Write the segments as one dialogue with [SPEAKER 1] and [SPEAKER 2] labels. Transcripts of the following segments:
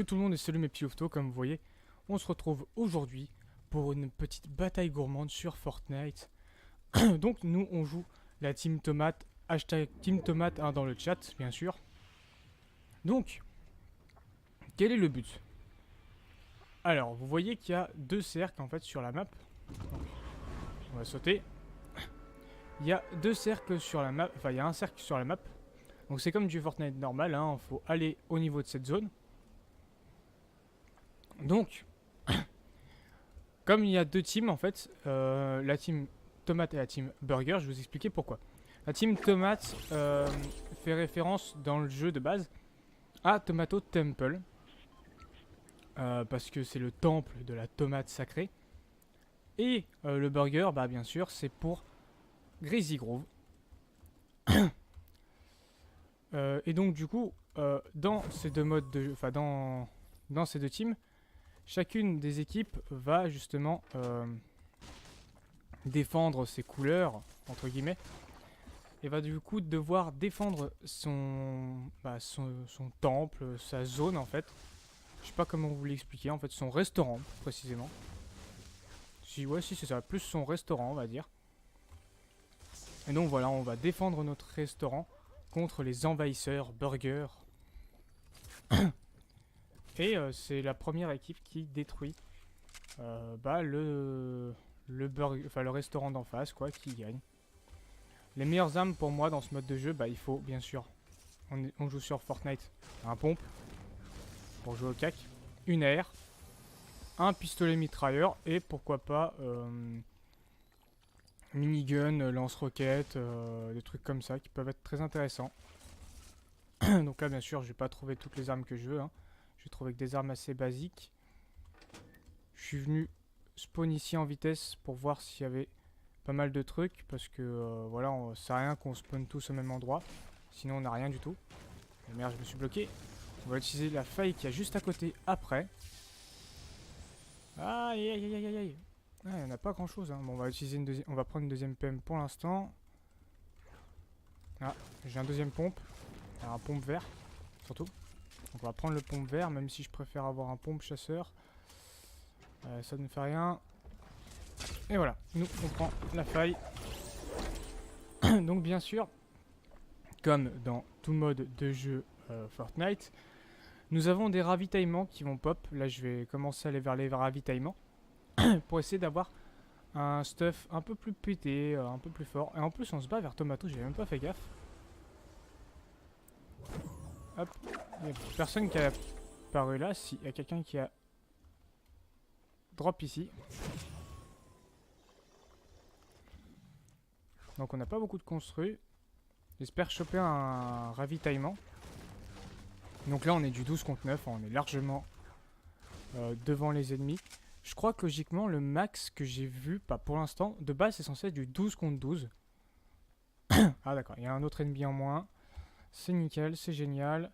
[SPEAKER 1] Yo tout le monde et salut mes petits louveteaux, comme vous voyez, on se retrouve aujourd'hui pour une petite bataille gourmande sur Fortnite. Donc nous on joue la Team Tomate, hashtag Team Tomate hein, dans le chat bien sûr. Donc, quel est le but? Alors vous voyez qu'il y a deux cercles en fait sur la map. Donc, on va sauter. Il y a deux cercles sur la map, enfin il y a un cercle sur la map. Donc c'est comme du Fortnite normal, hein, faut aller au niveau de cette zone. Donc, comme il y a deux teams en fait, la team Tomate et la team Burger, je vais vous expliquer pourquoi. La team Tomate fait référence dans le jeu de base à Tomato Temple, parce que c'est le temple de la tomate sacrée. Et le Burger, bah bien sûr, c'est pour Greasy Grove. Et donc du coup, dans ces deux modes de jeu, enfin dans ces deux teams, chacune des équipes va justement défendre ses couleurs, entre guillemets, et va du coup devoir défendre son temple, sa zone en fait. Je sais pas comment vous l'expliquer, en fait son restaurant précisément. Si c'est ça, plus son restaurant on va dire. Et donc voilà, on va défendre notre restaurant contre les envahisseurs burgers. Et c'est la première équipe qui détruit le restaurant d'en face, quoi, qui gagne. Les meilleures armes pour moi dans ce mode de jeu, bah il faut bien sûr, on joue sur Fortnite, un pompe pour jouer au cac, une AR, un pistolet mitrailleur et pourquoi pas minigun, lance-roquettes, des trucs comme ça qui peuvent être très intéressants. Donc là bien sûr je vais pas trouver toutes les armes que je veux, hein. Je vais trouver que des armes assez basiques. Je suis venu spawn ici en vitesse pour voir s'il y avait pas mal de trucs parce que voilà, ça sert à rien qu'on spawn tous au même endroit, sinon on n'a rien du tout. Et merde, je me suis bloqué. On va utiliser la faille qui a juste à côté après. Aïe aïe aïe aïe aïe. Ah, il n'y en a pas grand chose, hein. Bon, on va utiliser on va prendre une deuxième PM pour l'instant. Ah, j'ai un deuxième pompe. Alors, un pompe vert surtout. Donc on va prendre le pompe vert, même si je préfère avoir un pompe chasseur. Ça ne fait rien. Et voilà, nous on prend la faille. Donc bien sûr, comme dans tout mode de jeu Fortnite, nous avons des ravitaillements qui vont pop. Là je vais commencer à aller vers les ravitaillements pour essayer d'avoir un stuff un peu plus pété, un peu plus fort. Et en plus on se bat vers Tomato, j'ai même pas fait gaffe. Hop, il n'y a personne qui a apparu là. Si, il y a quelqu'un qui a drop ici. Donc on n'a pas beaucoup de construits. J'espère choper un ravitaillement. Donc là on est du 12 contre 9, on est largement devant les ennemis. Je crois que logiquement le max que j'ai vu, pas pour l'instant, de base c'est censé être du 12 contre 12. Ah d'accord, il y a un autre ennemi en moins. C'est nickel, c'est génial.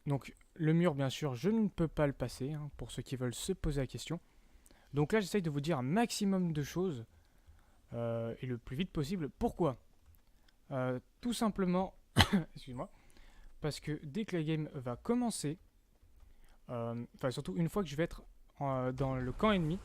[SPEAKER 1] Donc le mur bien sûr je ne peux pas le passer, hein, pour ceux qui veulle se poser la question. Donc là j'essaye de vous dire un maximum de choses et le plus vite possible. Pourquoi tout simplement, excuse-moi, parce que dès que la game va commencer, enfin surtout une fois que je vais être dans le camp ennemi,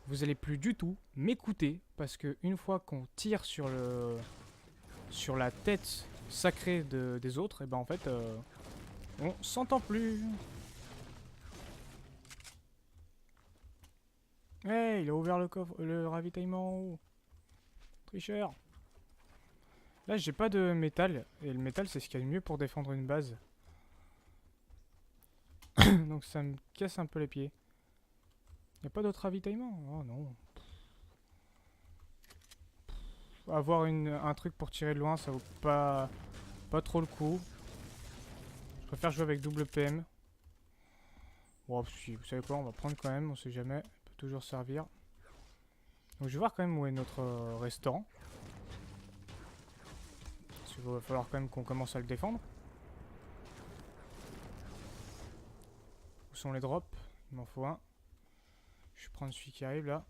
[SPEAKER 1] vous allez plus du tout m'écouter parce que une fois qu'on tire sur la tête sacrée des autres, et ben en fait on s'entend plus. Hey, il a ouvert le coffre, le ravitaillement en haut. Tricheur. Là, j'ai pas de métal. Et le métal, c'est ce qu'il y a de mieux pour défendre une base. Donc ça me casse un peu les pieds. Y a pas d'autre ravitaillement? Oh non. Avoir un truc pour tirer de loin, ça vaut pas trop le coup. Je préfère jouer avec double PM. Bon, si, vous savez quoi, on va prendre quand même, on sait jamais. Ça peut toujours servir. Donc je vais voir quand même où est notre restaurant. Parce qu'il va falloir quand même qu'on commence à le défendre. Où sont les drops? Il m'en faut un. Je vais prendre celui qui arrive là.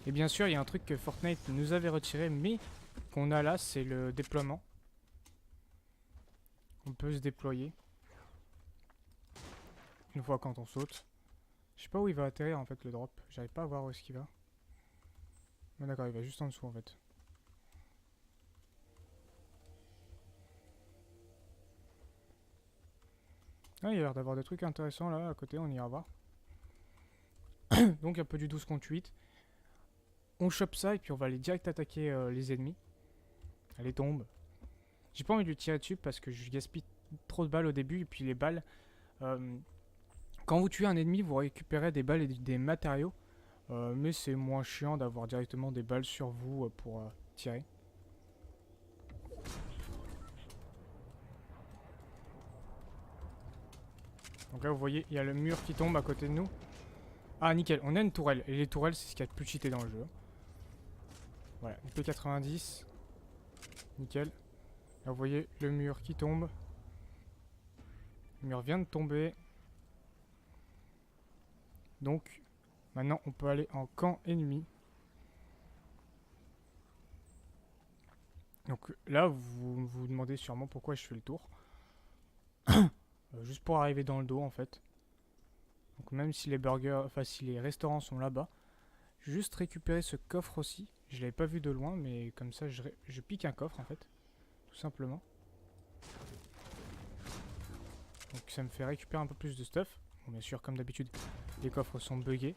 [SPEAKER 1] Et bien sûr, il y a un truc que Fortnite nous avait retiré, mais qu'on a là, c'est le déploiement. On peut se déployer. Une fois quand on saute. Je sais pas où il va atterrir en fait le drop. J'arrive pas à voir où est-ce qu'il va. Mais d'accord, il va juste en dessous en fait. Ah, il y a l'air d'avoir des trucs intéressants là à côté, on ira voir. Donc un peu du 12 contre 8. On chope ça et puis on va aller direct attaquer les ennemis. Elle tombe. J'ai pas envie de lui tirer dessus parce que je gaspille trop de balles au début. Et puis les balles... quand vous tuez un ennemi, vous récupérez des balles et des matériaux. Mais c'est moins chiant d'avoir directement des balles sur vous pour tirer. Donc là vous voyez, il y a le mur qui tombe à côté de nous. Ah nickel, on a une tourelle. Et les tourelles c'est ce qu'il y a de plus cheaté dans le jeu. Voilà, une P90. Nickel. Là vous voyez le mur qui tombe. Le mur vient de tomber. Donc maintenant on peut aller en camp ennemi. Donc là vous vous demandez sûrement pourquoi je fais le tour. Juste pour arriver dans le dos en fait. Donc même si les burgers, enfin si les restaurants sont là-bas, juste récupérer ce coffre aussi. Je l'avais pas vu de loin, mais comme ça je pique un coffre en fait, tout simplement. Donc ça me fait récupérer un peu plus de stuff. Bon bien sûr comme d'habitude les coffres sont buggés.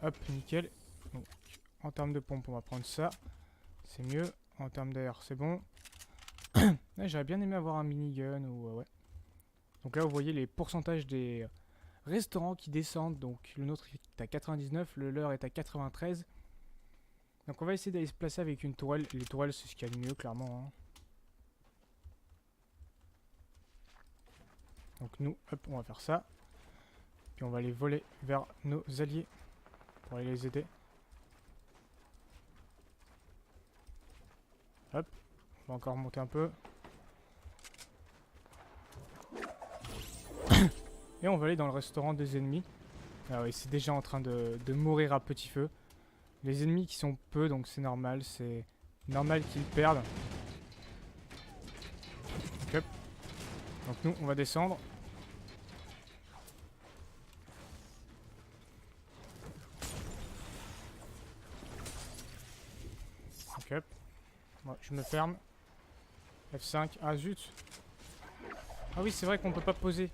[SPEAKER 1] Hop nickel. Donc en termes de pompe on va prendre ça, c'est mieux. En termes d'air c'est bon. J'aurais bien aimé avoir un minigun ou ouais. Donc là vous voyez les pourcentages des restaurants qui descendent. Donc le nôtre est à 99, le leur est à 93. Donc on va essayer d'aller se placer avec une tourelle. Les tourelles c'est ce qu'il y a de mieux clairement. Hein. Donc nous, hop, on va faire ça. Puis on va aller voler vers nos alliés pour aller les aider. Hop, on va encore monter un peu. Et on va aller dans le restaurant des ennemis. Ah oui, c'est déjà en train de mourir à petit feu. Les ennemis qui sont peu, donc c'est normal. C'est normal qu'ils perdent. Okay. Donc nous, on va descendre. Ok. Bon, je me ferme. F5. Ah zut. Ah oui, c'est vrai qu'on peut pas poser.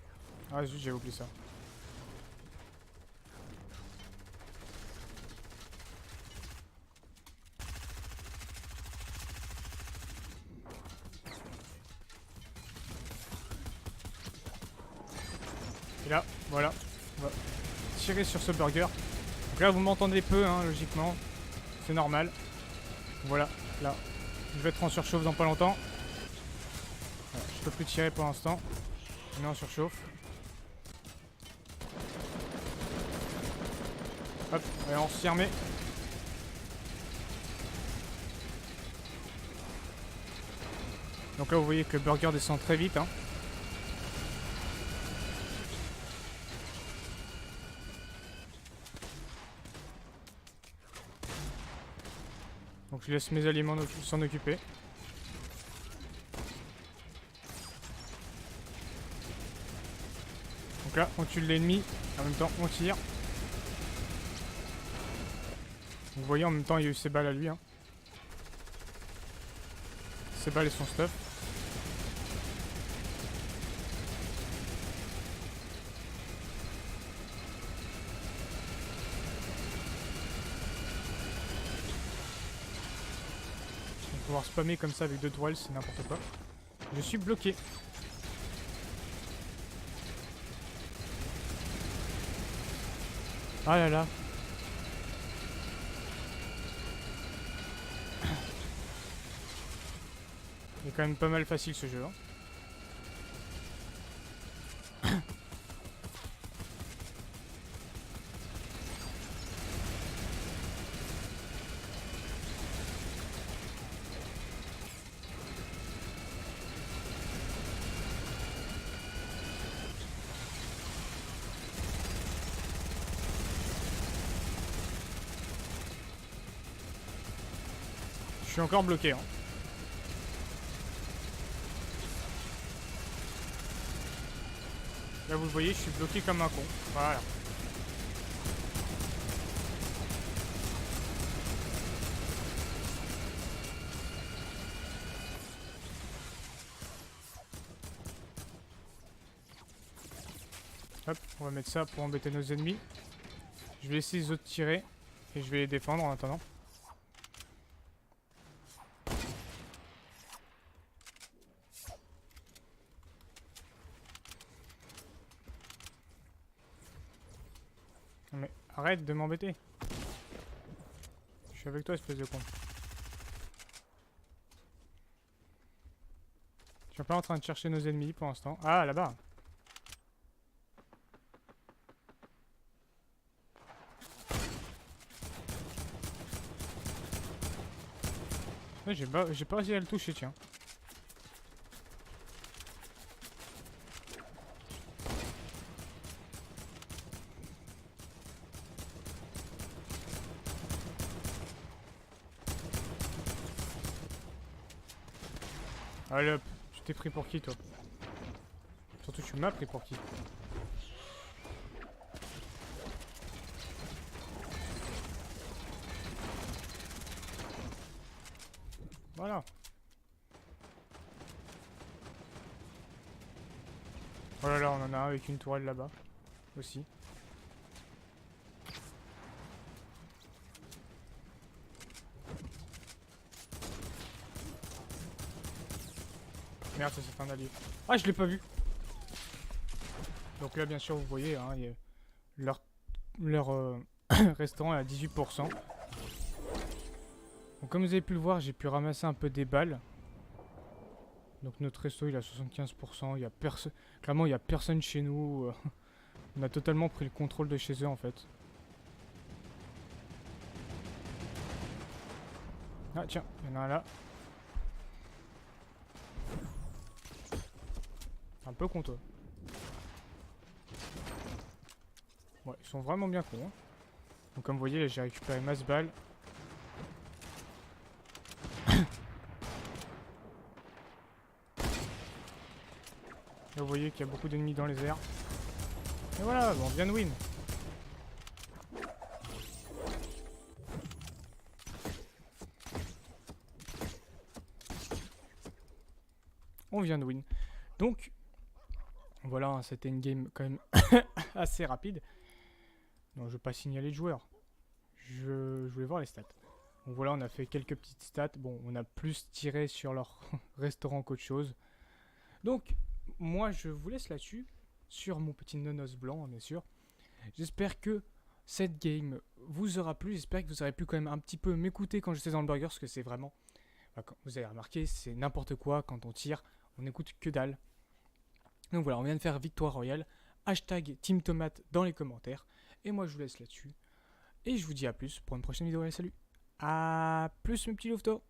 [SPEAKER 1] Ah zut, j'ai oublié ça. Et là, voilà. On va tirer sur ce burger. Donc là, vous m'entendez peu, hein, logiquement. C'est normal. Voilà, là. Je vais être en surchauffe dans pas longtemps. Voilà, je peux plus tirer pour l'instant. On est en surchauffe. Hop, allez, on s'y remet. Donc là, vous voyez que le burger descend très vite. Hein. Donc je laisse mes alliés s'en occuper. Donc là, on tue l'ennemi. En même temps, on tire. Vous voyez, en même temps, il y a eu ses balles à lui. Hein. Ses balles et son stuff. Pouvoir spammer comme ça avec deux tourelles, c'est n'importe quoi. Je suis bloqué. Ah là là. Il est quand même pas mal facile ce jeu. Hein. Je suis encore bloqué. Hein. Là, vous le voyez, je suis bloqué comme un con. Voilà. Hop, on va mettre ça pour embêter nos ennemis. Je vais laisser les autres tirer. Et je vais les défendre en attendant. Mais arrête de m'embêter. Je suis avec toi, espèce de con. Je suis pas en train de chercher nos ennemis pour l'instant. Ah, là-bas. Ouais, j'ai pas réussi à le toucher, tiens. Allez hop, tu t'es pris pour qui, toi? Surtout, tu m'as pris pour qui? Voilà. Oh là là, on en a un avec une tourelle là-bas. Aussi. Merde, ça c'est un allié. Ah, je l'ai pas vu. Donc là, bien sûr, vous voyez, hein, leur restaurant est à 18%. Donc comme vous avez pu le voir, j'ai pu ramasser un peu des balles. Donc notre resto il a 75%, il y a personne. Clairement il n'y a personne chez nous. On a totalement pris le contrôle de chez eux en fait. Ah tiens, il y en a un là. Un peu con toi. Ouais, ils sont vraiment bien cons. Hein. Donc comme vous voyez là j'ai récupéré masse balles. Là vous voyez qu'il y a beaucoup d'ennemis dans les airs. Et voilà, bon, on vient de win. On vient de win. Donc, voilà, hein, c'était une game quand même assez rapide. Non, je vais pas signaler de joueurs. Je voulais voir les stats. Donc voilà, on a fait quelques petites stats. Bon, on a plus tiré sur leur restaurant qu'autre chose. Donc, moi, je vous laisse là-dessus. Sur mon petit nonos blanc, bien sûr. J'espère que cette game vous aura plu. J'espère que vous aurez pu quand même un petit peu m'écouter quand j'étais dans le burger. Parce que c'est vraiment... Enfin, vous avez remarqué, c'est n'importe quoi. Quand on tire, on n'écoute que dalle. Donc voilà, on vient de faire victoire royale. Hashtag Team Tomate dans les commentaires. Et moi, je vous laisse là-dessus. Et je vous dis à plus pour une prochaine vidéo. Allez, salut. À plus, mes petits louveteaux.